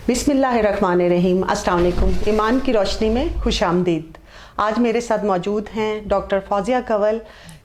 बिस्मिल्लाहिर्रहमानिर्रहीम। अस्सलाम वालेकुम। ईमान की रोशनी में खुश आमदीद। आज मेरे साथ मौजूद हैं डॉक्टर फौजिया कंवल,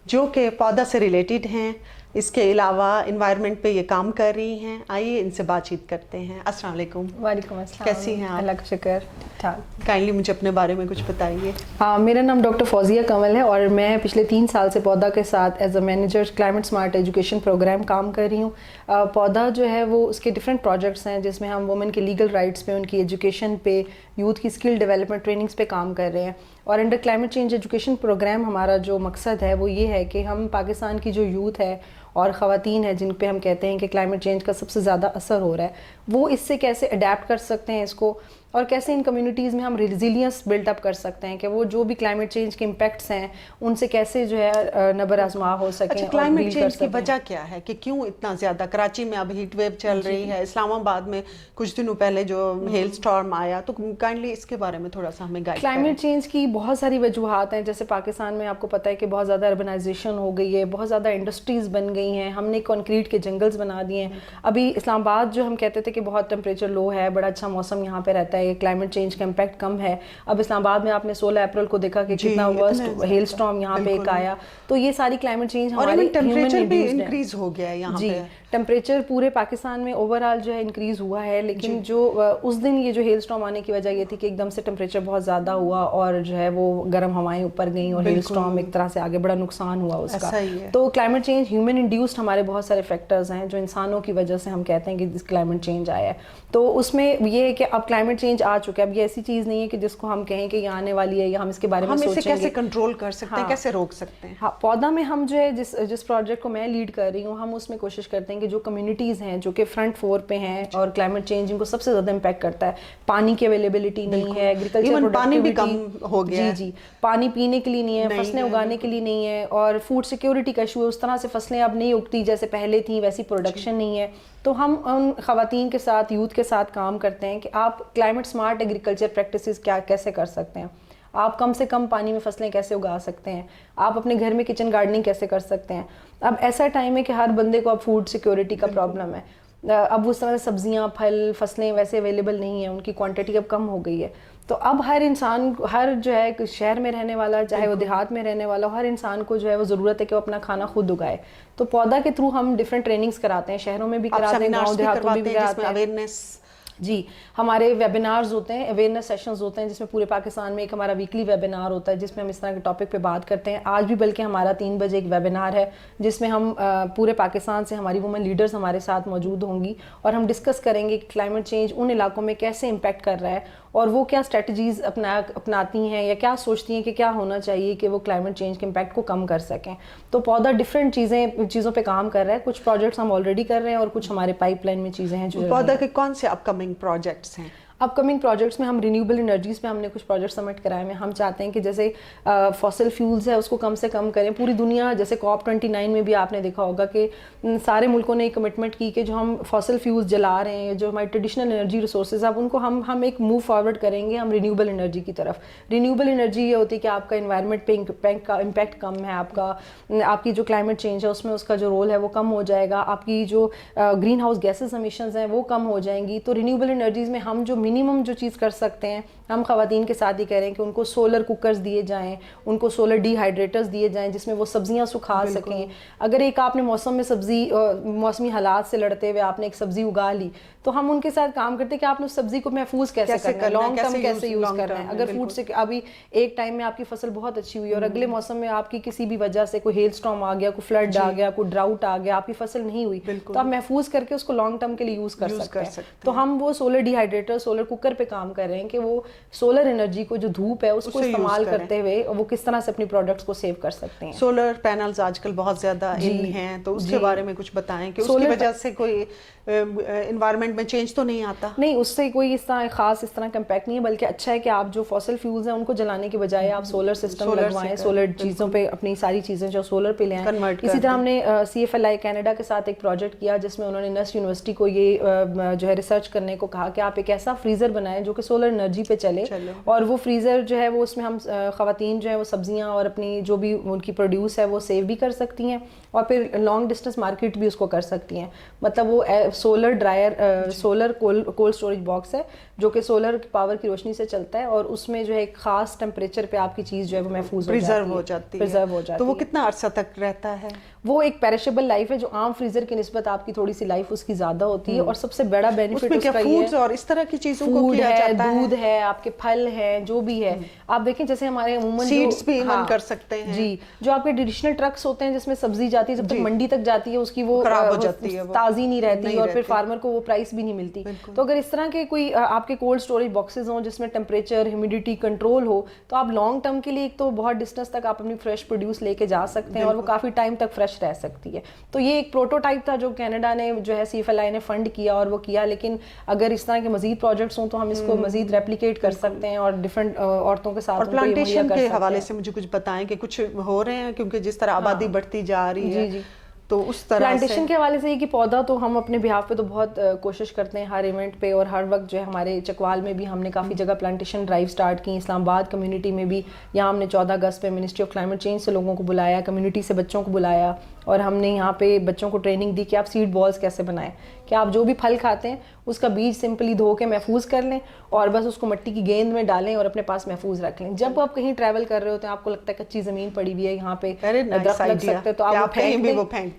जो कि पौधा से रिलेटेड हैं, इसके अलावा इन्वायरमेंट पे ये काम कर रही हैं। आइए इनसे बातचीत करते हैं। अस्सलाम वालेकुम। वालेकुम अस्सलाम। कैसी हैं आप? अल्लाह का शुक्र, ठीक ठाक। काइंडली मुझे अपने बारे में कुछ बताइए। मेरा नाम डॉक्टर फौजिया कंवल है और मैं पिछले 3 साल से पौधा के साथ as a manager climate smart education programme काम कर रही हूँ। पौधा जो है वो उसके डिफरेंट प्रोजेक्ट्स हैं जिसमें हम वुमेन के लीगल राइट्स पे, उनकी एजुकेशन पे, यूथ की स्किल डेवलपमेंट ट्रेनिंग्स पे काम कर रहे हैं। और under climate change education programme हमारा जो मकसद है वो ये है कि हम पाकिस्तान की जो यूथ है और ख़वातीन है जिन पे हम कहते हैं कि क्लाइमेट चेंज का सबसे ज़्यादा असर हो रहा है, वो इससे कैसे अडेप्ट कर सकते हैं इसको, और कैसे इन कम्युनिटीज़ में हम रिजिलियंस बिल्डअप कर सकते हैं कि वो जो भी क्लाइमेट चेंज के इम्पैक्ट्स हैं उनसे कैसे जो है नबर आजमा हो सकें। अच्छा, क्लाइमेट चेंज की वजह क्या है कि क्यों इतना ज़्यादा? कराची में अब हीट वेव चल रही है, इस्लामाबाद में कुछ दिनों पहले जो हेल स्टॉर्म आया, तो काइंडली इसके बारे में थोड़ा सा हमें गाइड करें। क्लाइमेट चेंज की बहुत सारी वजूहात हैं। जैसे पाकिस्तान में आपको पता है कि बहुत ज़्यादा अर्बनाइजेशन हो गई है, बहुत ज़्यादा इंडस्ट्रीज़ बन गई हैं, हमने कंक्रीट के जंगल्स बना दिए हैं। अभी इस्लामाबाद जो हम कहते थे कि बहुत टेम्परेचर लो है, बड़ा अच्छा मौसम यहाँ पे रहता है, क्लाइमेट चेंज का इम्पैक्ट कम है, अब इस्लामाबाद में आपने 16 अप्रैल को देखा कि कितना वर्स्ट हेल स्टॉर्म यहाँ पे एक आया। तो ये सारी क्लाइमेट चेंज हमारे टेम्परेचर भी इंक्रीज हो गया है यहाँ पे। टेम्परेचर पूरे पाकिस्तान में ओवरऑल जो है इंक्रीज हुआ है, लेकिन जो उस दिन ये जो हेल स्टॉर्म आने की वजह ये थी कि एकदम से टेम्परेचर बहुत ज़्यादा हुआ और जो है वो गर्म हवाएं ऊपर गई और हेल स्टॉर्म एक तरह से आगे बड़ा नुकसान हुआ उसका। तो क्लाइमेट चेंज ह्यूमन इंड्यूस्ड हमारे बहुत सारे फैक्टर्स हैं जो इंसानों की वजह से हम कहते हैं कि क्लाइमेट चेंज आया है। तो उसमें ये है कि अब क्लाइमेट चेंज आ चुका है। अब ये ऐसी चीज़ नहीं है कि जिसको हम कहें कि ये आने वाली है या हम इसके बारे में सोचेंगे। कैसे कंट्रोल कर सकते हैं, कैसे रोक सकते हैं? हाँ, पौधा में हम जो है जिस प्रोजेक्ट को मैं लीड कर रही हूँ, हम उसमें कोशिश करते हैं कि जो कम्युनिटीज़ हैं जो कि फ्रंट फोर पे हैं और क्लाइमेट चेंज इनको सबसे ज़्यादा इम्पैक्ट करता है, पानी की अवेलेबिलिटी नहीं है, एग्रीकल्चर पानी भी कम हो गया। जी, पानी पीने के लिए नहीं है, फसलें उगाने के लिए नहीं है, और फूड सिक्योरिटी का इशू है। उस तरह से फसलें अब नहीं उगती जैसे पहले थी, वैसी प्रोडक्शन नहीं है। तो हम उन ख़वातीन के साथ, यूथ के साथ काम करते हैं कि आप क्लाइमेट स्मार्ट एग्रीकल्चर प्रैक्टिसेस कैसे कर सकते हैं, आप कम से कम पानी में फसलें कैसे उगा सकते हैं, आप अपने घर में किचन गार्डनिंग कैसे कर सकते हैं। अब ऐसा टाइम है कि हर बंदे को अब फूड सिक्योरिटी का प्रॉब्लम है। अब उस तरह सब्जियां, फल, फसलें वैसे अवेलेबल नहीं है, उनकी क्वांटिटी अब कम हो गई है। तो अब हर इंसान, हर जो है शहर में रहने वाला, चाहे वो देहात में रहने वाला, हर इंसान को जो है वो ज़रूरत है कि वो अपना खाना खुद उगाए। तो पौधा के थ्रू हम डिफरेंट ट्रेनिंग्स कराते हैं, शहरों में भी कराते हैं, गाँव देहातों में भी कराते हैं। अवेयरनेस जी, हमारे वेबिनार्स होते हैं, अवेयरनेस सेशंस होते हैं जिसमें पूरे पाकिस्तान में एक हमारा वीकली वेबिनार होता है जिसमें हम इस तरह के टॉपिक पे बात करते हैं। आज भी बल्कि हमारा 3 बजे एक वेबिनार है जिसमें हम पूरे पाकिस्तान से हमारी वुमेन लीडर्स हमारे साथ मौजूद होंगी और हम डिस्कस करेंगे कि क्लाइमेट चेंज उन इलाकों में कैसे इम्पैक्ट कर रहा है और वो क्या स्ट्रेटजीज़ अपनाती हैं या क्या सोचती हैं कि क्या होना चाहिए कि वो क्लाइमेट चेंज के इम्पैक्ट को कम कर सकें। तो पौधा डिफरेंट चीज़ों पे काम कर रहा है। कुछ प्रोजेक्ट्स हम ऑलरेडी कर रहे हैं और कुछ हमारे पाइपलाइन में चीज़ें हैं जो पौधा के कौन से अपकमिंग प्रोजेक्ट्स हैं? अपकमिंग प्रोजेक्ट्स में हम रिन्यूएबल एनर्जीज़ पे हमने कुछ प्रोजेक्ट सबमिट कराए हैं। हम चाहते हैं कि जैसे फॉसिल फ्यूल्स है उसको कम से कम करें। पूरी दुनिया, जैसे COP29 में भी आपने देखा होगा कि सारे मुल्कों ने कमिटमेंट की कि जो हम फॉसिल फ्यूल्स जला रहे हैं, जो हमारी ट्रेडिशनल एनर्जी रिसोर्सेज अब उनको हम एक मूव फॉरवर्ड करेंगे हम रिन्यूएबल एनर्जी की तरफ। रिन्यूएबल एनर्जी ये होती है कि आपका इन्वायरमेंट पे इम्पैक्ट कम है, आपकी जो क्लाइमेट चेंज है उसमें उसका जो रोल है वो कम हो जाएगा, आपकी जो ग्रीन हाउस गैसेज एमिशंस हैं वो कम हो जाएंगी। तो रिन्यूएबल एनर्जीज़ में हम जो मिनिमम जो चीज़ कर सकते हैं, हम ख़वातीन के साथ ही कह रहे हैं कि उनको सोलर कुकर्स दिए जाएं, उनको सोलर डिहाइड्रेटर्स दिए जाएं जिसमें वो सब्जियां सुखा सकें। अगर एक आपने मौसम में मौसमी हालात से लड़ते हुए आपने एक सब्ज़ी उगा ली, तो हम उनके साथ काम करते हैं कि आपने उस सब्ज़ी को महफूज कैसे करना है, लॉन्ग टर्म कैसे यूज़ करना है। अगर फूड से अभी एक टाइम में आपकी फसल बहुत अच्छी हुई और अगले मौसम में आपकी किसी भी वजह से कोई हेल स्टॉर्म आ गया, कोई फ्लड आ गया, कोई ड्राउट आ गया, आपकी फसल नहीं हुई, तो आप महफूज करके उसको लॉन्ग टर्म के लिए यूज़ कर सकते हैं। तो हम वो सोलर डिहाइड्रेटर, सोलर कुकर पे काम कर रहे हैं कि वो सोलर एनर्जी को, जो धूप है उसको इस्तेमाल करते हुए वो किस तरह से अपनी प्रोडक्ट्स को सेव कर सकते हैं। सोलर पैनल्स आजकल बहुत ज्यादा इन हैं, तो उसके बारे में कुछ बताएं कि उसकी वजह से कोई एनवायरनमेंट में चेंज तो नहीं आता? नहीं, उससे कोई इस तरह का इम्पैक्ट नहीं है, बल्कि अच्छा है कि आप जो फॉसिल फ्यूल्स हैं उनको जलाने के बजाय आप सोलर सिस्टम लगवाएं, सोलर चीज़ों पे अपनी सारी चीज़ें जो सोलर पे ले आएं। इसी तरह हमने CFLI कनाडा के साथ एक प्रोजेक्ट किया जिसमें उन्होंने नस्ट यूनिवर्सिटी को ये जो है रिसर्च करने को कहा कि आप एक ऐसा फ्रीज़र बनाएं जो कि सोलर एनर्जी पे चले और वो फ्रीज़र जो है वो उसमें हम ख़वातीन जो है वो सब्जियां और अपनी जो भी उनकी प्रोड्यूस है वो सेव भी कर सकती हैं और फिर लॉन्ग डिस्टेंस मार्केट भी उसको कर सकती हैं। मतलब वो solar dryer, solar cold storage box है जो कि सोलर पावर की रोशनी से चलता है, और उसमें जो है एक खास टेम्परेचर पे आपकी चीज़ जो है वो महफूज प्रिजर्व हो जाती है। तो वो कितना अरसा तक रहता है? वो एक पेरिशेबल लाइफ है जो आम फ्रीजर की निस्बत आपकी थोड़ी सी लाइफ उसकी ज्यादा होती है, और सबसे बड़ा बेनिफिट उसका ये है और इस तरह की चीजों को किया जाता है, दूध है, आपके फल है, जो भी है। आप देखें जैसे हमारे अमूमन सीड्स भी इवन कर सकते हैं जी, जो आपके ट्रेडिशनल ट्रक्स होते हैं जिसमें सब्जी जाती है, जब तक मंडी तक जाती है उसकी वो खराब हो जाती है, ताजी नहीं रहती, और फिर फार्मर को वो प्राइस भी नहीं मिलती। तो अगर इस तरह के कोई आपके कोल्ड स्टोरेज बॉक्सेस हों जिसमें टेम्परेचर, ह्यूमिडिटी कंट्रोल हो, तो आप लॉन्ग टर्म के लिए एक तो बहुत डिस्टेंस तक आप अपनी फ्रेश प्रोड्यूस लेके जा सकते हैं, और वो काफी टाइम तक फ्रेश रह सकती है। तो ये एक प्रोटोटाइप था जो कनाडा ने जो है CFLI ने फंड किया और वो किया, लेकिन अगर इस तरह के मजीद प्रोजेक्ट्स हों तो हम इसको मजीद रेप्लिकेट कर सकते हैं और डिफरेंट औरतों के साथ। और प्लांटेशन के हवाले से मुझे कुछ बताएं कि कुछ हो रहे हैं, क्योंकि जिस तरह आबादी बढ़ती जा रही है तो उस तरह प्लांटेशन के हवाले से ये कि पौधा तो हम अपने बिहाफ पे तो बहुत कोशिश करते हैं हर इवेंट पे, और हर वक्त जो है हमारे चकवाल में भी हमने काफ़ी जगह प्लांटेशन ड्राइव स्टार्ट की, इस्लामाबाद कम्युनिटी में भी। यहाँ हमने 14 अगस्त पे मिनिस्ट्री ऑफ क्लाइमेट चेंज से लोगों को बुलाया, कम्युनिटी से बच्चों को बुलाया, और हमने यहाँ पे बच्चों को ट्रेनिंग दी कि आप सीड बॉल्स कैसे बनाएं, कि आप जो भी फल खाते हैं उसका बीज सिंपली धो के महफूज कर लें और बस उसको मिट्टी की गेंद में डालें और अपने पास महफूज रख लें। जब आप कहीं ट्रैवल कर रहे होते हैं, आपको लगता है कच्ची ज़मीन पड़ी हुई है यहाँ पे दरख्त लग सकते हैं, तो आप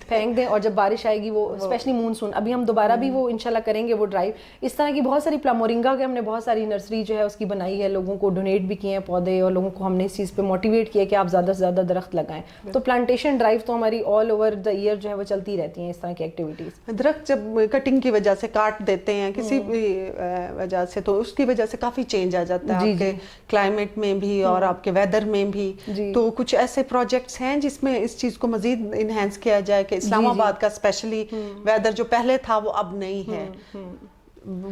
फेंक दें, और जब बारिश आएगी वो स्पेशली मूनसून, अभी हम दोबारा भी वो इंशाल्लाह करेंगे वो ड्राइव। इस तरह की बहुत सारी मोरिंगा के हमने बहुत सारी नर्सरी जो है उसकी बनाई है, लोगों को डोनेट भी किए हैं पौधे, और लोगों को हमने इस चीज़ पे मोटिवेट किया कि आप ज़्यादा से ज़्यादा दरख्त लगाएं। तो प्लांटेशन ड्राइव तो हमारी ऑल ओवर द ईयर जो है वो चलती रहती हैं, इस तरह की एक्टिविटीज़। दरख्त जब कटिंग की वजह से काट देते हैं किसी भी वजह से, तो उसकी वजह से काफ़ी चेंज आ जाता है आपके क्लाइमेट में भी और आपके वेदर में भी। तो कुछ ऐसे प्रोजेक्ट्स हैं जिसमें इस चीज़ को मज़ीद इन्हेंस किया जाए कि इस्लामाबाद का स्पेशली वेदर जो पहले था वो अब नहीं है,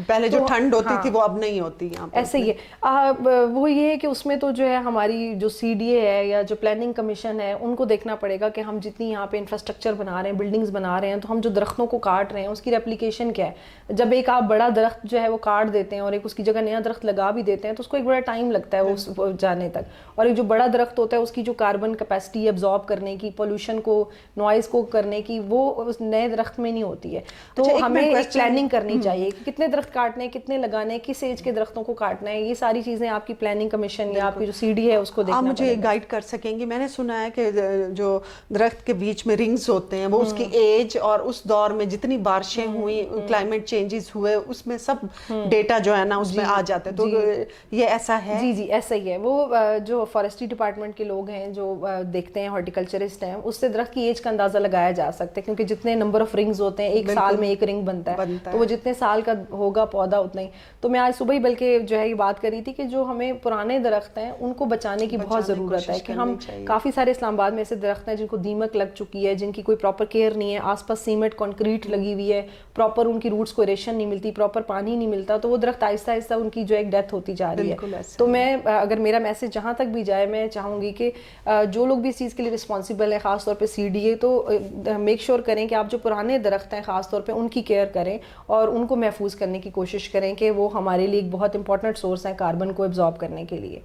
पहले जो ठंड होती थी वो अब नहीं होती यहाँ पे। ऐसे ही है। वो ये है कि उसमें तो जो है हमारी जो CDA है या जो प्लानिंग कमीशन है उनको देखना पड़ेगा कि हम जितनी यहाँ पे इंफ्रास्ट्रक्चर बना रहे हैं, बिल्डिंग्स बना रहे हैं, तो हम जो दरख्तों को काट रहे हैं उसकी रेप्लिकेशन क्या है। जब एक आप बड़ा दरख्त जो है वो काट देते हैं और एक उसकी जगह नया दरख्त लगा भी देते हैं तो उसको एक बड़ा टाइम लगता है वो जाने तक, और एक जो बड़ा दरख्त होता है उसकी जो कार्बन कैपेसिटी एब्जॉर्ब करने की, पोल्यूशन को, नॉइज को करने की, वो उस नए दरख्त में नहीं होती है। तो हमें एक प्लानिंग करनी चाहिए कि कितने दरख्त काटने, कितने लगाने, किस एज के दरख्तों को काटना है। ये सारी चीजें आपकी प्लानिंग कमीशन या आपकी जो CD है उसको देखना। आप मुझे गाइड कर सकेंगी? मैंने सुना है कि जो दरख्त के बीच में रिंग्स होते हैं वो उसकी एज और उस दौर में जितनी बारिशें हुई, क्लाइमेट चेंजेस हुए, उसमें सब डेटा जो है ना उसमें आ जाते हैं। तो ये ऐसा है? जी ऐसा ही है। वो जो फॉरेस्ट्री डिपार्टमेंट के लोग हैं जो देखते हैं, हॉर्टिकल्चरिस्ट हैं, उससे दरख्त की एज का अंदाजा लगाया जा सकता है, क्योंकि जितने नंबर ऑफ रिंग्स होते हैं, एक साल में एक रिंग बनता है, तो वो जितने साल का होगा पौधा उतना ही। तो मैं आज सुबह ही बल्कि जो है ये बात करी थी कि जो हमें पुराने दरख्त हैं उनको बचाने की बहुत ज़रूरत है, कि हम काफ़ी सारे इस्लामाबाद में ऐसे दरख्त हैं जिनको दीमक लग चुकी है, जिनकी कोई प्रॉपर केयर नहीं है, आसपास सीमेंट कंक्रीट लगी हुई है, प्रॉपर उनकी रूट्स को एरेशन नहीं मिलती, प्रॉपर पानी नहीं मिलता, तो वो दरख्त आहिस्ता आहिस्ता उनकी जो एक डेथ होती जा रही है। तो मैं अगर मेरा मैसेज जहाँ तक भी जाए, मैं चाहूँगी कि जो लोग भी इस चीज़ के लिए रिस्पॉन्सिबल है, ख़ासतौर पर CDA, तो मेक श्योर करें कि आप जो पुराने दरख्त हैं ख़ासतौर पर उनकी केयर करें और उनको महफूज करने की कोशिश करें कि वो हमारे लिए एक बहुत इंपॉर्टेंट सोर्स है कार्बन को एब्जॉर्ब करने के लिए।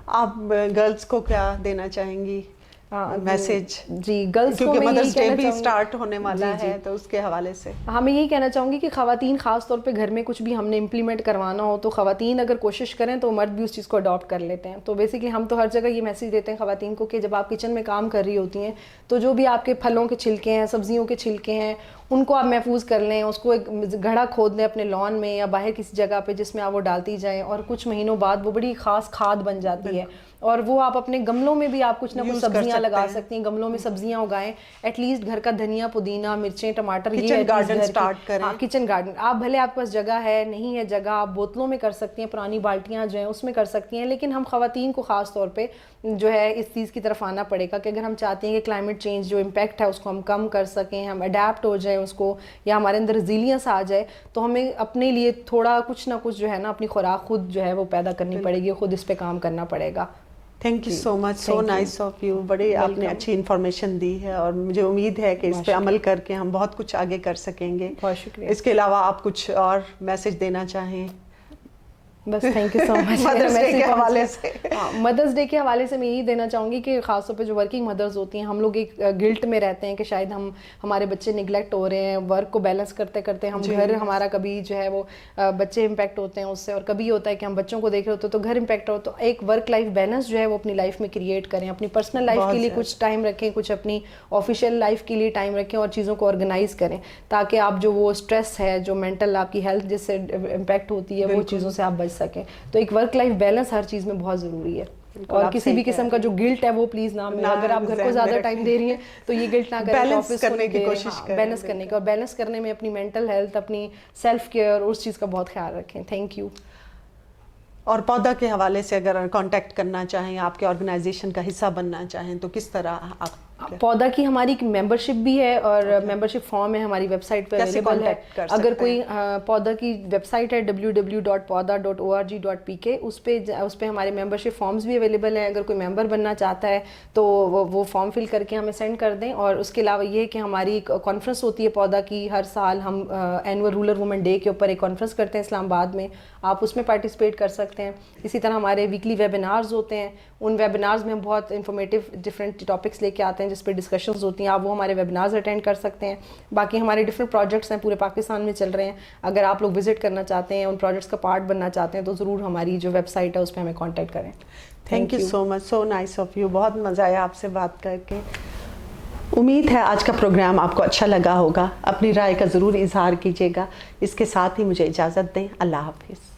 आप गर्ल्स को क्या देना चाहेंगी मैसेज? जी, गर्ल्स को क्योंकि मदर्स डे भी स्टार्ट होने वाला है, तो उसके हवाले से मैं यही कहना चाहूँगी कि ख़वातीन ख़ास तौर पे घर में कुछ भी हमने इम्प्लीमेंट करवाना हो तो ख़वातीन अगर कोशिश करें तो मर्द भी उस चीज़ को अडॉप्ट कर लेते हैं। तो बेसिकली हम तो हर जगह ये मैसेज देते हैं ख़वातीन को कि जब आप किचन में काम कर रही होती हैं तो जो भी आपके फलों के छिलके हैं, सब्जियों के छिलके हैं, उनको आप महफूज कर लें, उसको एक गड्ढा खोद लें अपने लॉन में या बाहर किसी जगह पे जिसमें आप वो डालती जाएं, और कुछ महीनों बाद वो बड़ी ख़ास खाद बन जाती है, और वो आप अपने गमलों में भी आप कुछ ना कुछ सब्जियां लगा सकती हैं, गमलों में सब्जियां उगाएं, एटलीस्ट घर का धनिया, पुदीना, मिर्चें, टमाटर, किचन गार्डन स्टार्ट करें। किचन गार्डन आप भले आपके पास जगह है, नहीं है जगह, आप बोतलों में कर सकती हैं, पुरानी बाल्टियां जो हैं उसमें कर सकती हैं, लेकिन हम ख़वातीन को ख़ास तौर पे जो है इस चीज़ की तरफ आना पड़ेगा कि अगर हम चाहते हैं कि क्लाइमेट चेंज जो इम्पैक्ट है उसको हम कम कर सकें, हम अडेप्ट हो जाएं उसको, या हमारे अंदर रिजिलियंस आ जाए, तो हमें अपने लिए थोड़ा कुछ ना कुछ जो है ना अपनी खुराक खुद जो है वो पैदा करनी पड़ेगी, खुद इस पे काम करना पड़ेगा। Thank you so much, so nice of you. बड़ी आपने अच्छी इन्फॉर्मेशन दी है और मुझे उम्मीद है कि इस पे अमल करके हम बहुत कुछ आगे कर सकेंगे। बहुत शुक्रिया। इसके अलावा आप कुछ और मैसेज देना चाहें? बस thank you so much. Mother's day के हवाले से मदर्स डे के हवाले से मैं यही देना चाहूँगी कि ख़ासतौर पे जो वर्किंग मदर्स होती हैं, हम लोग एक गिल्ट में रहते हैं कि शायद हमारे बच्चे निगलेक्ट हो रहे हैं, वर्क को बैलेंस करते करते हम घर, हमारा कभी जो है वो बच्चे इम्पैक्ट होते हैं उससे, और कभी होता है कि हम बच्चों को देख रहे होते हैं तो घर इम्पैक्ट हो। तो एक वर्क लाइफ बैलेंस जो है वो अपनी लाइफ में क्रिएट करें, अपनी पर्सनल लाइफ के लिए कुछ टाइम रखें, कुछ अपनी ऑफिशियल लाइफ के लिए टाइम रखें, और चीज़ों को ऑर्गेनाइज करें, ताकि आप जो वो स्ट्रेस है, जो मेंटल आपकी हेल्थ जिससे इम्पैक्ट होती है, वो चीज़ों से आप बच सकें। तो एक वर्क लाइफ बैलेंस हर चीज़ में बहुत ज़रूरी है, और किसी भी किस्म का जो गिल्ट है वो प्लीज ना मिले। अगर आप घर को ज्यादा टाइम दे रही हैं तो ये गिल्ट ना करें, ऑफिस करने की कोशिश करें, बैलेंस करने की, और बैलेंस करने में अपनी मेंटल हेल्थ, अपनी सेल्फ केयर, उस चीज़ का बहुत ख्याल रखें। Thank you. और पौधा के हवाले से अगर कांटेक्ट करना चाहें, आपके ऑर्गेनाइजेशन का हिस्सा बनना चाहें, तो किस तरह आप? पौधा की हमारी मेंबरशिप भी है, और मेंबरशिप फॉर्म है हमारी वेबसाइट पे अवेलेबल है। अगर कोई पौधा की वेबसाइट है www.pauda.org.pk, उस पे हमारे मेंबरशिप फॉर्म्स भी अवेलेबल हैं। अगर कोई मेंबर बनना चाहता है तो वो फॉर्म फिल करके हमें सेंड कर दें। और उसके अलावा ये कि हमारी कॉन्फ्रेंस होती है पौधा की, हर साल हम एनुअल रूरल वुमेन डे के ऊपर एक कॉन्फ्रेंस करते हैं इस्लामाबाद में, आप उसमें पार्टिसिपेट कर सकते हैं। इसी तरह हमारे वीकली वेबिनार्स होते हैं, उन वेबिनार्स में हम बहुत इंफॉर्मेटिव डिफरेंट टॉपिक्स लेके आते हैं जिस पे डिस्कशंस होती हैं, आप वो हमारे वेबिनार्स अटेंड कर सकते हैं। बाकी हमारे डिफरेंट प्रोजेक्ट्स हैं, पूरे पाकिस्तान में चल रहे हैं। अगर आप लोग विजिट करना चाहते हैं, उन प्रोजेक्ट्स का पार्ट बनना चाहते हैं, तो ज़रूर हमारी जो वेबसाइट है उस पर हमें कॉन्टैक्ट करें। Thank you so much, so nice of you. बहुत मज़ा आया आपसे बात करके। उम्मीद है आज का प्रोग्राम आपको अच्छा लगा होगा। अपनी राय का ज़रूर इजहार कीजिएगा। इसके साथ ही मुझे इजाज़त दें। अल्लाह हाफिज़।